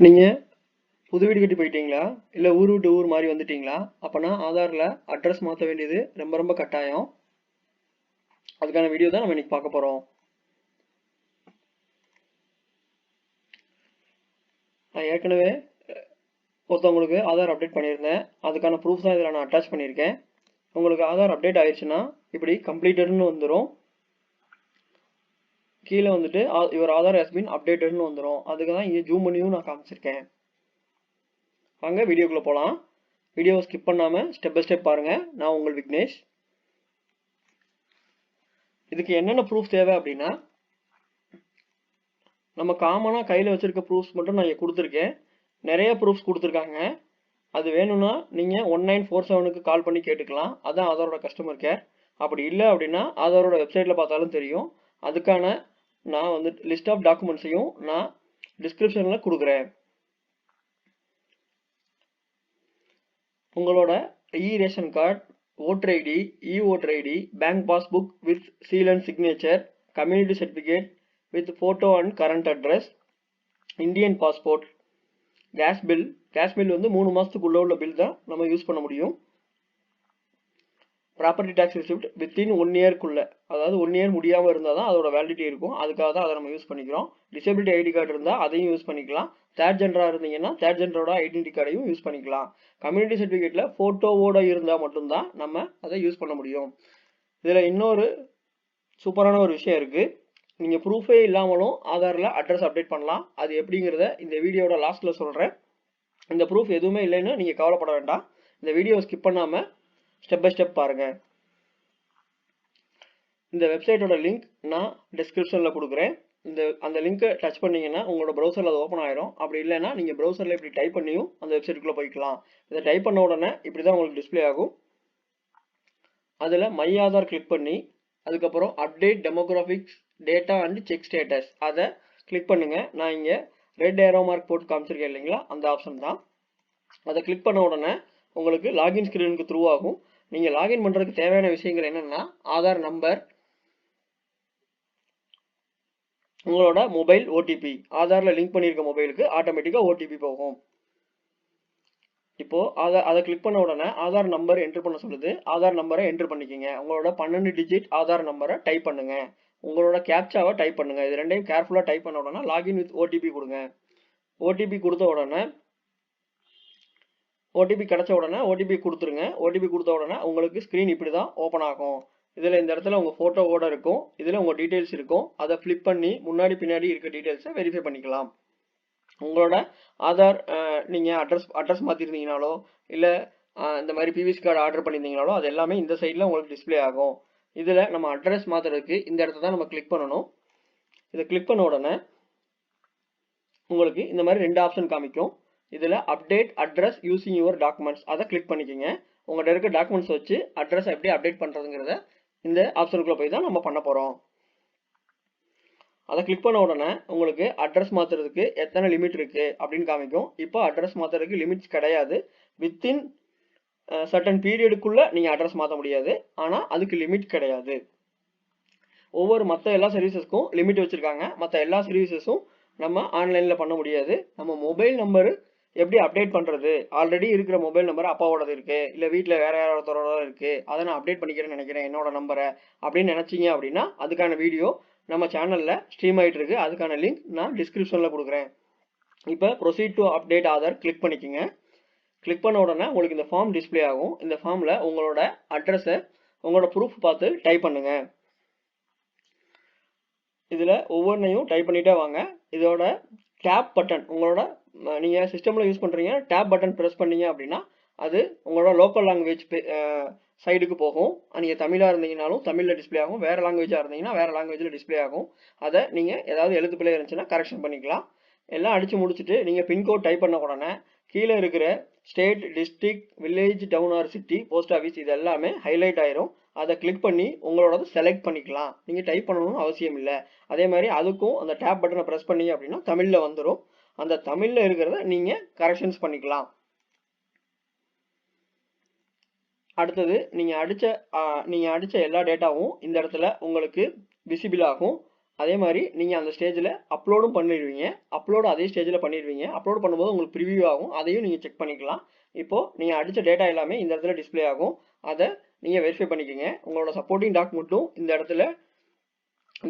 நீங்கள் புது வீடு கட்டி போயிட்டீங்களா, இல்லை ஊர் விட்டு ஊர் மாதிரி வந்துட்டீங்களா? அப்போனா ஆதாரில் அட்ரஸ் மாற்ற வேண்டியது ரொம்ப ரொம்ப கட்டாயம். அதுக்கான வீடியோ தான் நம்ம இன்னைக்கு பார்க்க போகிறோம். நான் ஏற்கனவே ஒருத்தவங்களுக்கு ஆதார் அப்டேட் பண்ணியிருந்தேன். அதுக்கான ப்ரூஃப் தான் இதில் நான் அட்டாச் பண்ணியிருக்கேன். உங்களுக்கு ஆதார் அப்டேட் ஆயிடுச்சுன்னா இப்படி கம்ப்ளீட்டட்னு வந்துடும். கீழே வந்துட்டு யுவர் ஆதார் ஹஸ் பீன் அப்டேட்டட்னு வந்துடும். அதுக்கு தான் இங்கே ஜூம் பண்ணியும் நான் காமிச்சிருக்கேன். வாங்க வீடியோக்குள்ளே போகலாம். வீடியோவை ஸ்கிப் பண்ணாமல் ஸ்டெப் பை ஸ்டெப் பாருங்கள். நான் உங்கள் விக்னேஷ். இதுக்கு என்னென்ன ப்ரூஃப் தேவை அப்படின்னா, நம்ம காமனாக கையில் வச்சுருக்க ப்ரூஃப்ஸ் மட்டும் நான் இங்கே கொடுத்துருக்கேன். நிறைய ப்ரூஃப்ஸ் கொடுத்துருக்காங்க. அது வேணும்னா நீங்கள் 1947க்கு கால் பண்ணி கேட்டுக்கலாம். அதான் ஆதாரோட கஸ்டமர் கேர். அப்படி இல்லை அப்படின்னா ஆதாரோட வெப்சைட்டில் பார்த்தாலும் தெரியும். அதுக்கான நான் வந்து லிஸ்ட் ஆஃப் டாக்குமெண்ட்ஸையும் நான் டிஸ்கிரிப்ஷனில் கொடுக்குறேன். உங்களோட ration card, voter ID, voter ID, bank passbook with seal and signature, community certificate with photo and current address, Indian passport, gas bill வந்து 3 மாதத்துக்குள்ளே உள்ள பில் தான் நம்ம யூஸ் பண்ண முடியும். ப்ராப்பர்ட்டி டேக்ஸ் ரிசிப்ட் வித்தின் 1 இயர்க்குள்ளே, அதாவது 1 இயர் முடியாமல் இருந்தால் தான் அதோட வேலிடிட்டி இருக்கும். அதுக்காக தான் அதை நம்ம யூஸ் பண்ணிக்கிறோம். டிசபிலிட்டி ஐடி கார்டு இருந்தால் அதையும் யூஸ் பண்ணிக்கலாம். தேர்ட் ஜெண்டராக இருந்தீங்கன்னா தேர்ட் ஜெண்டரோட ஐடென்டி கார்டையும் யூஸ் பண்ணிக்கலாம். கம்யூனிட்டி சர்டிஃபிகேட்டில் ஃபோட்டோவோட இருந்தால் மட்டும்தான் நம்ம அதை யூஸ் பண்ண முடியும். இதில் இன்னொரு சூப்பரான ஒரு விஷயம் இருக்குது. நீங்கள் ப்ரூஃபே இல்லாமலும் ஆதாரில் அட்ரஸ் அப்டேட் பண்ணலாம். அது எப்படிங்கிறத இந்த வீடியோட லாஸ்ட்டில் சொல்கிறேன். இந்த ப்ரூஃப் எதுவுமே இல்லைன்னு நீங்கள் கவலைப்பட வேண்டாம். இந்த வீடியோவை ஸ்கிப் பண்ணாமல் ஸ்டெப் பை ஸ்டெப் பாருங்கள். இந்த வெப்சைட்டோட லிங்க் நான் டிஸ்கிரிப்ஷனில் கொடுக்குறேன். அந்த லிங்க்கை டச் பண்ணிங்கன்னா உங்களோட ப்ரௌசரில் அது ஓப்பன் ஆயிரும். அப்படி இல்லைன்னா நீங்கள் ப்ரௌசரில் இப்படி டைப் பண்ணியும் அந்த வெப்சைட்டுக்குள்ளே போய்க்கலாம். இதை டைப் பண்ண உடனே இப்படி தான் உங்களுக்கு டிஸ்பிளே ஆகும். அதில் மை ஆதார் கிளிக் பண்ணி அதுக்கப்புறம் update demographics data and check status அதை கிளிக் பண்ணுங்கள். நான் இங்கே ரெட் ஏரோ மார்க் போட்டு காமிச்சிருக்கேன் இல்லைங்களா, அந்த ஆப்ஷன் தான். அதை கிளிக் பண்ண உடனே உங்களுக்கு லாகின் ஸ்க்ரீனுக்கு த்ரூ ஆகும். நீங்கள் லாகின் பண்ணுறதுக்கு தேவையான விஷயங்கள் என்னென்னா, ஆதார் நம்பர், உங்களோட மொபைல் ஓடிபி, ஆதாரில் லிங்க் பண்ணியிருக்க மொபைலுக்கு ஆட்டோமேட்டிக்காக ஓடிபி போகும். இப்போது அதை கிளிக் பண்ண உடனே ஆதார் நம்பர் என்ட்ரு பண்ண சொல்லுது. ஆதார் நம்பரை என்ட்ரு பண்ணிக்கோங்க. உங்களோட 12 டிஜிட் ஆதார் நம்பரை டைப் பண்ணுங்க. உங்களோட கேப்சாவை டைப் பண்ணுங்க. இது ரெண்டையும் கேர்ஃபுல்லாக டைப் பண்ண உடனே லாகின் வித் ஓடிபி கொடுங்க. ஓடிபி கொடுத்த உடனே ஓடிபி கிடைச்ச உடனே ஓடிபி கொடுத்துருங்க. ஓடிபி கொடுத்த உடனே உங்களுக்கு ஸ்க்ரீன் இப்படி தான் ஓப்பன் ஆகும். இதில் இந்த இடத்துல உங்கள் ஃபோட்டோவோட இருக்கும். இதில் உங்கள் டீட்டெயில்ஸ் இருக்கும். அதை ஃப்ளிப் பண்ணி முன்னாடி பின்னாடி இருக்க டீட்டெயில்ஸை வெரிஃபை பண்ணிக்கலாம். உங்களோட ஆதார் நீங்கள் அட்ரஸ் மாற்றிருந்தீங்கனாலோ இல்லை இந்த மாதிரி பிவிசி கார்டு ஆர்டர் பண்ணியிருந்தீங்கனாலோ அது எல்லாமே இந்த சைடில் உங்களுக்கு டிஸ்பிளே ஆகும். இதில் நம்ம அட்ரஸ் மாற்றுறதுக்கு இந்த இடத்த தான் நம்ம கிளிக் பண்ணணும். இதை கிளிக் பண்ண உடனே உங்களுக்கு இந்த மாதிரி 2 ஆப்ஷன் காமிக்கும். இதில் update address using your documents அதை கிளிக் பண்ணிக்கோங்க. உங்கள்கிட்ட இருக்க டாக்குமெண்ட்ஸ் வச்சு அட்ரஸ் எப்படி அப்டேட் பண்ணுறதுங்கிறத இந்த ஆப்ஷனுக்குள்ளே போய் தான் நம்ம பண்ண போகிறோம். அதை கிளிக் பண்ண உடனே உங்களுக்கு அட்ரஸ் மாற்றுறதுக்கு எத்தனை லிமிட் இருக்குது அப்படின்னு காமிக்கும். இப்போ அட்ரஸ் மாற்றுறதுக்கு லிமிட்ஸ் கிடையாது. வித்தின் சர்டன் பீரியடுக்குள்ளே நீங்கள் அட்ரஸ் மாற்ற முடியாது. ஆனால் அதுக்கு லிமிட் கிடையாது. மற்ற எல்லா சர்வீசஸ்க்கும் லிமிட் வச்சுருக்காங்க. மற்ற எல்லா சர்வீசஸும் நம்ம ஆன்லைனில் பண்ண முடியாது. நம்ம மொபைல் நம்பரு எப்படி அப்டேட் பண்ணுறது, ஆல்ரெடி இருக்கிற மொபைல் நம்பர் அப்பாவோடது இருக்குது, இல்லை வீட்டில் வேறு யாரோட இருக்குது, அதை நான் அப்டேட் பண்ணிக்கிறேன்னு நினைக்கிறேன் என்னோட நம்பரை அப்படின்னு நினச்சிங்க அப்படின்னா அதுக்கான வீடியோ நம்ம சேனலில் ஸ்ட்ரீம் ஆகிட்டு இருக்கு. அதுக்கான லிங்க் நான் டிஸ்கிரிப்ஷனில் கொடுக்குறேன். இப்போ proceed to update Aadhaar click பண்ணிக்கோங்க. கிளிக் பண்ண உடனே உங்களுக்கு இந்த ஃபார்ம் டிஸ்பிளே ஆகும். இந்த ஃபார்மில் உங்களோட அட்ரஸை உங்களோட ப்ரூஃப் பார்த்து டைப் பண்ணுங்கள். இதில் ஒவ்வொன்றையும் டைப் பண்ணிகிட்டே வாங்க. இதோட டேப் பட்டன் உங்களோட நீங்கள் சிஸ்டமில் யூஸ் பண்ணுறீங்க, டேப் பட்டன் ப்ரெஸ் பண்ணீங்க அப்படின்னா அது உங்களோட லோக்கல் லாங்குவேஜ் சைடுக்கு போகும். நீங்கள் தமிழாக இருந்தீங்கனாலும் தமிழில் டிஸ்பிளே ஆகும், வேறு லாங்குவேஜாக இருந்தீங்கன்னா வேறு லாங்குவேஜில் டிஸ்பிளே ஆகும். அதை நீங்கள் ஏதாவது எழுத்து பிழை இருந்துச்சுன்னா கரெக்ஷன் பண்ணிக்கலாம். எல்லாம் அடித்து முடிச்சுட்டு நீங்கள் பின்கோட் டைப் பண்ண உடனே கீழே இருக்கிற state, district, village, town or city, post office இது எல்லாமே ஹைலைட் ஆயிரும். அதை கிளிக் பண்ணி உங்களோட செலக்ட் பண்ணிக்கலாம். நீங்கள் டைப் பண்ணணும்னு அவசியம் இல்லை. அதே மாதிரி அதுக்கும் அந்த டேப் பட்டனை ப்ரெஸ் பண்ணீங்க அப்படின்னா தமிழில் வந்துடும். அந்த தமிழில் இருக்கிறத நீங்கள் கரெக்ஷன்ஸ் பண்ணிக்கலாம். அடுத்தது நீங்கள் அடித்த எல்லா டேட்டாவும் இந்த இடத்துல உங்களுக்கு விசிபிள் ஆகும். அதே மாதிரி நீங்கள் அந்த ஸ்டேஜில் அப்லோடும் பண்ணிடுவீங்க. அப்லோடு அதே ஸ்டேஜில் பண்ணிடுவீங்க. அப்லோட் பண்ணும்போது உங்களுக்கு ப்ரிவியூ ஆகும். அதையும் நீங்கள் செக் பண்ணிக்கலாம். இப்போது நீங்கள் அடித்த டேட்டா எல்லாமே இந்த இடத்துல டிஸ்பிளே ஆகும். அதை நீங்கள் வெரிஃபை பண்ணிக்கோங்க. உங்களோட சப்போர்ட்டிங் டாக்குமெண்ட்டும் இந்த இடத்துல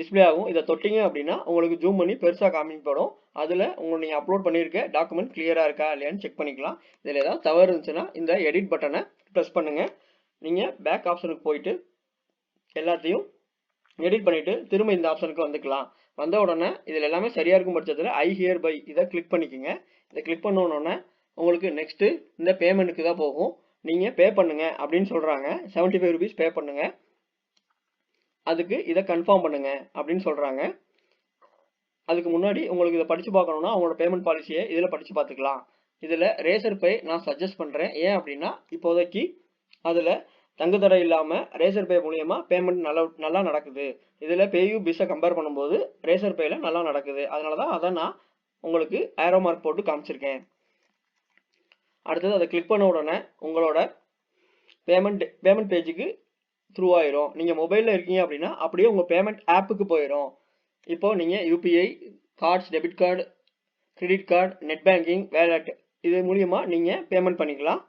டிஸ்பிளே ஆகும். இதை தொட்டிங்க அப்படின்னா உங்களுக்கு ஜூம் பண்ணி பெருசாக காமிக்கப்படும். அதில் நீங்கள் அப்லோட் பண்ணியிருக்க டாக்குமெண்ட் கிளியராக இருக்கா இல்லையான்னு செக் பண்ணிக்கலாம். இதில் ஏதாவது தவறு இருந்துச்சுன்னா இந்த எடிட் பட்டனை ப்ரெஸ் பண்ணுங்கள். நீங்கள் பேக் ஆப்ஷனுக்கு போயிட்டு எல்லாத்தையும் எடிட் பண்ணிவிட்டு திரும்ப இந்த ஆப்ஷனுக்கு வந்துக்கலாம். வந்த உடனே இதில் எல்லாமே சரியாக இருக்கும் பட்சத்தில் ஐ ஹியர் பை இதை கிளிக் பண்ணிக்கோங்க. இதை கிளிக் பண்ணோன்னே உங்களுக்கு நெக்ஸ்ட்டு இந்த பேமெண்ட்டுக்கு தான் போகும். நீங்கள் பே பண்ணுங்க அப்படின்னு சொல்கிறாங்க. 75 rupees பே பண்ணுங்க. அதுக்கு இதை கன்ஃபார்ம் பண்ணுங்க அப்படின்னு சொல்கிறாங்க. அதுக்கு முன்னாடி உங்களுக்கு இதை படித்து பார்க்கணுன்னா அவங்களோட பேமெண்ட் பாலிசியை இதில் படித்து பார்த்துக்கலாம். இதில் ரேசர் பே நான் சஜஸ்ட் பண்ணுறேன். ஏன் அப்படின்னா இப்போதைக்கு அதில் தங்கு தடை இல்லாமல் ரேசர் பே மூலியமா பேமெண்ட் நல்லா நடக்குது. இதில் பேயூ பிஸ்ஸை கம்பேர் பண்ணும்போது ரேசர் பேல நல்லா நடக்குது. அதனால தான் அதை நான் உங்களுக்கு ஏரோ மார்க் போட்டு காமிச்சிருக்கேன். அடுத்தது அதை கிளிக் பண்ண உடனே உங்களோட பேமெண்ட் பேஜுக்கு த்ரூ ஆயிரும். நீங்கள் மொபைலில் இருக்கீங்க அப்படின்னா அப்படியே உங்கள் பேமெண்ட் ஆப்புக்கு போயிடும். இப்போ நீங்கள் UPI, cards, debit card, credit card, net banking, wallet இது மூலியமா நீங்கள் பேமெண்ட் பண்ணிக்கலாம்.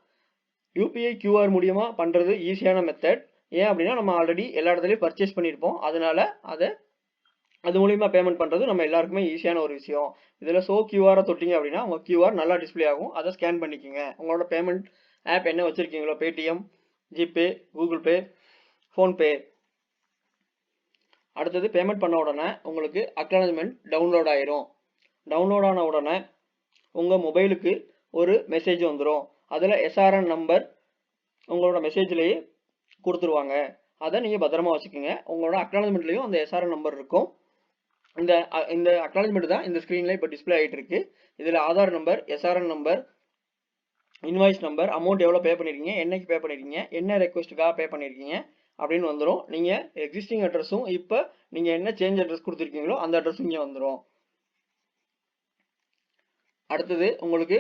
யூபிஐ QR மூலியமா பண்ணுறது ஈஸியான மெத்தட். ஏன் அப்படின்னா நம்ம ஆல்ரெடி எல்லா இடத்துலையும் பர்ச்சேஸ் பண்ணியிருப்போம். அதனால அது மூலியமா பேமெண்ட் பண்ணுறது நம்ம எல்லாருக்குமே ஈஸியான ஒரு விஷயம். இதில் QR தொட்டிங்க அப்படின்னா உங்கள் QR நல்லா டிஸ்பிளே ஆகும். அதை ஸ்கேன் பண்ணிக்கோங்க. உங்களோட பேமெண்ட் ஆப் என்ன வச்சுருக்கீங்களோ, Paytm, GPay, Google Pay, PhonePe. அடுத்தது பேமெண்ட் பண்ண உடனே உங்களுக்கு அக்னாலஜ்மெண்ட் டவுன்லோட் ஆயிரும். டவுன்லோட் ஆன உடனே உங்கள் மொபைலுக்கு ஒரு மெசேஜ் வந்துடும். அதில் SRN நம்பர் உங்களோட மெசேஜ்லேயே கொடுத்துருவாங்க. அதை நீங்கள் பத்திரமா வச்சுக்கோங்க. உங்களோட அக்னாலஜ்மெண்ட்லேயும் அந்த SRN நம்பர் இருக்கும். இந்த அக்னாலஜ்மெண்ட் தான் இந்த ஸ்க்ரீனில் இப்போ டிஸ்பிளே ஆகிட்டு இருக்கு. இதில் Aadhaar number, SRN number, invoice number, amount எவ்வளோ பே பண்ணியிருக்கீங்க, என்னைக்கு பே பண்ணியிருக்கீங்க, என்ன ரெக்வஸ்ட்டுக்காக பே பண்ணியிருக்கீங்க அப்படின்னு வந்துடும். நீங்கள் எக்ஸிஸ்டிங் அட்ரஸும் இப்போ நீங்கள் என்ன சேஞ்ச் அட்ரஸ் கொடுத்துருக்கீங்களோ அந்த அட்ரஸும் இங்கே வந்துடும். அடுத்தது உங்களுக்கு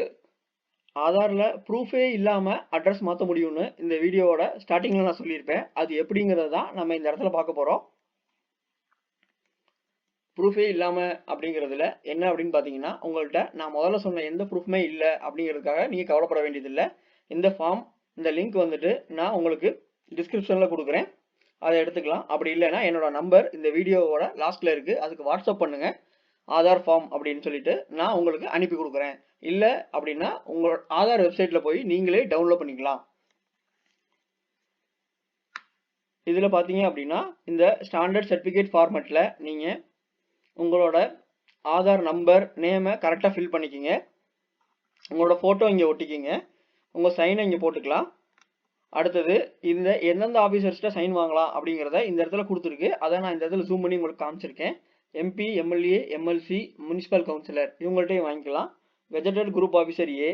ஆதாரில் ப்ரூஃபே இல்லாமல் அட்ரஸ் மாற்ற முடியும்னு இந்த வீடியோவோட ஸ்டார்டிங்கில் நான் சொல்லியிருப்பேன். அது எப்படிங்கிறது தான் நம்ம இந்த இடத்துல பார்க்க போகிறோம். ப்ரூஃபே இல்லாமல் அப்படிங்கிறதுல என்ன அப்படின்னு பார்த்தீங்கன்னா, உங்கள்கிட்ட நான் முதல்ல சொன்ன எந்த ப்ரூஃப்மே இல்லை அப்படிங்கிறதுக்காக நீங்கள் கவலைப்பட வேண்டியதில்லை. இந்த ஃபார்ம், இந்த லிங்க் வந்துட்டு நான் உங்களுக்கு டிஸ்கிரிப்ஷனில் கொடுக்குறேன். அதை எடுத்துக்கலாம். அப்படி இல்லைன்னா என்னோட நம்பர் இந்த வீடியோவோட லாஸ்ட்டில் இருக்குது. அதுக்கு வாட்ஸ்அப் பண்ணுங்கள். ஆதார் ஃபார்ம் அப்படின்னு சொல்லிட்டு நான் உங்களுக்கு அனுப்பி கொடுக்குறேன். இல்லை அப்படின்னா உங்களோட ஆதார் வெப்சைட்டில் போய் நீங்களே டவுன்லோட் பண்ணிக்கலாம். இதில் பார்த்தீங்க அப்படின்னா இந்த ஸ்டாண்டர்ட் சர்டிஃபிகேட் ஃபார்மேட்டில் நீங்கள் உங்களோட ஆதார் நம்பர், நேமை கரெக்டாக ஃபில் பண்ணிக்கிங்க. உங்களோட ஃபோட்டோ இங்கே ஒட்டிக்கிங்க. உங்கள் சைனை இங்கே போட்டுக்கலாம். அடுத்தது இந்த எந்தெந்த ஆஃபீஸர்ஸ்கிட்ட சைன் வாங்கலாம் அப்படிங்கிறத இந்த இடத்துல கொடுத்துருக்கு. அதை நான் இந்த இடத்துல ஜூம் பண்ணி உங்களுக்கு காமிச்சிருக்கேன். MP, MLA, MLC, municipal councillor இவங்கள்ட்டையும் வாங்கிக்கலாம். கெஜெட்டட் குரூப் ஆஃபீஸர் A,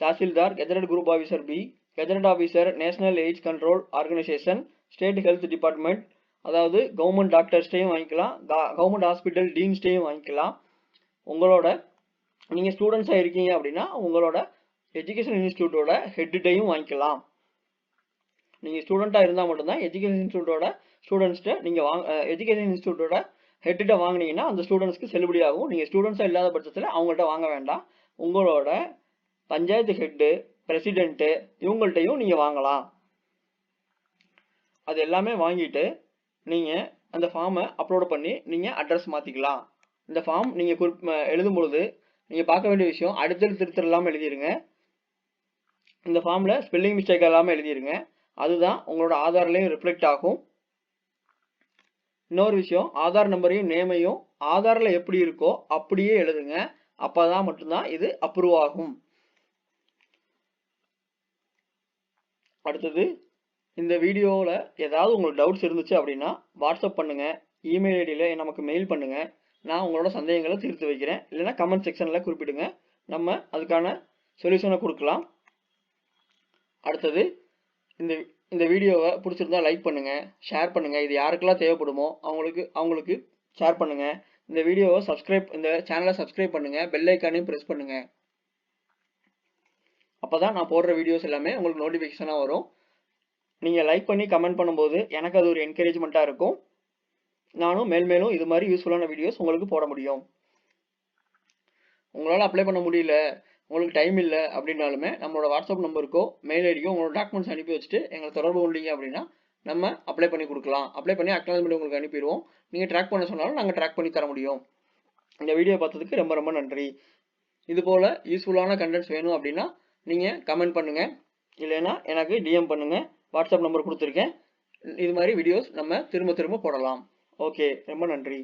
தாசில்தார், gazetted group officer B, gazetted officer national AIDS control organisation, state health department, அதாவது கவர்மெண்ட் டாக்டர்ஸ்டையும் வாங்கிக்கலாம். கவர்மெண்ட் ஹாஸ்பிட்டல் டீன்ஸ்டையும் வாங்கிக்கலாம். உங்களோட நீங்கள் ஸ்டூடெண்ட்ஸாக இருக்கீங்க அப்படின்னா உங்களோட எஜுகேஷன் இன்ஸ்டியூட்டோட ஹெட்டையும் வாங்கிக்கலாம். நீங்கள் ஸ்டூடெண்ட்டாக இருந்தால் மட்டும்தான் எஜுகேஷன் இன்ஸ்டியூட்டோட ஸ்டூடெண்ட்ஸ்கிட்ட நீங்கள் எஜுகேஷன் இன்ஸ்டியூட்டோட ஹெட்டிட்ட வாங்கினீங்கன்னா அந்த ஸ்டூடெண்ட்ஸ்க்கு செல்லுபடி ஆகும். நீங்கள் ஸ்டூடெண்ட்ஸாக இல்லாத பட்சத்தில் அவங்கள்ட்ட வாங்க வேண்டாம். உங்களோட பஞ்சாயத்து ஹெட்டு, பிரசிடென்ட்டு இவங்கள்ட்டையும் நீங்கள் வாங்கலாம். அது எல்லாமே வாங்கிட்டு நீங்கள் அந்த ஃபார்மை அப்லோட் பண்ணி நீங்கள் அட்ரஸ் மாற்றிக்கலாம். இந்த ஃபார்ம் நீங்கள் எழுதும் பொழுது நீங்கள் பார்க்க வேண்டிய விஷயம், அடுத்தடுத்து திருத்தம் இல்லாமல் எழுதிடுங்க. இந்த ஃபார்மில் ஸ்பெல்லிங் மிஸ்டேக் இல்லாமல் எழுதிடுங்க. அதுதான் உங்களோட ஆதார்லேயும் ரிஃப்ளெக்ட் ஆகும். இன்னொரு விஷயம், ஆதார் நம்பரையும் நேமையும் ஆதாரில் எப்படி இருக்கோ அப்படியே எழுதுங்க. அப்போ தான் மட்டும்தான் இது அப்ரூவ் ஆகும். அடுத்தது இந்த வீடியோவில் ஏதாவது உங்களுக்கு டவுட்ஸ் இருந்துச்சு அப்படின்னா வாட்ஸ்அப் பண்ணுங்கள். இமெயில் ஐடியில் நமக்கு மெயில் பண்ணுங்கள். நான் உங்களோட சந்தேகங்களை தீர்த்து வைக்கிறேன். இல்லைன்னா கமெண்ட் செக்ஷனில் குறிப்பிடுங்க. நம்ம அதுக்கான சொல்யூஷனை கொடுக்கலாம். அடுத்தது இந்த வீடியோவை பிடிச்சிருந்தா லைக் பண்ணுங்கள், ஷேர் பண்ணுங்கள். இது யாருக்கெல்லாம் தேவைப்படுமோ அவங்களுக்கு ஷேர் பண்ணுங்கள். இந்த வீடியோவை இந்த சேனலை சப்ஸ்கிரைப் பண்ணுங்கள். பெல் ஐக்கானையும் ப்ரெஸ் பண்ணுங்கள். அப்போ தான் நான் போடுற வீடியோஸ் எல்லாமே உங்களுக்கு நோட்டிஃபிகேஷனாக வரும். நீங்கள் லைக் பண்ணி கமெண்ட் பண்ணும்போது எனக்கு அது ஒரு என்கரேஜ்மெண்ட்டாக இருக்கும். நானும் மேலும் இது மாதிரி யூஸ்ஃபுல்லான வீடியோஸ் உங்களுக்கு போட முடியும். உங்களால் அப்ளை பண்ண முடியல, உங்களுக்கு டைம் இல்லை அப்படின்னாலுமே நம்மளோட வாட்ஸ்அப் நம்பருக்கோ மெயில் ஐடிக்கோ உங்களோட டாக்குமெண்ட்ஸ் அனுப்பி வச்சுட்டு எங்களை தொடர்பு கொண்டீங்க அப்படின்னா நம்ம அப்ளை பண்ணி கொடுக்கலாம். அப்ளை பண்ணி அக்னாலஜ்மெண்ட் உங்களுக்கு அனுப்பிடுவோம். நீங்கள் ட்ராக் பண்ண சொன்னாலும் நாங்கள் ட்ராக் பண்ணி தர முடியும். இந்த வீடியோ பார்த்ததுக்கு ரொம்ப ரொம்ப நன்றி. இது போல் யூஸ்ஃபுல்லான கண்டென்ட்ஸ் வேணும் அப்படின்னா நீங்கள் கமெண்ட் பண்ணுங்கள், இல்லைன்னா எனக்கு டிஎம் பண்ணுங்கள். வாட்ஸ்அப் நம்பர் கொடுத்துருக்கேன். இது மாதிரி வீடியோஸ் நம்ம திரும்ப திரும்ப போடலாம். ஓகே, ரொம்ப நன்றி.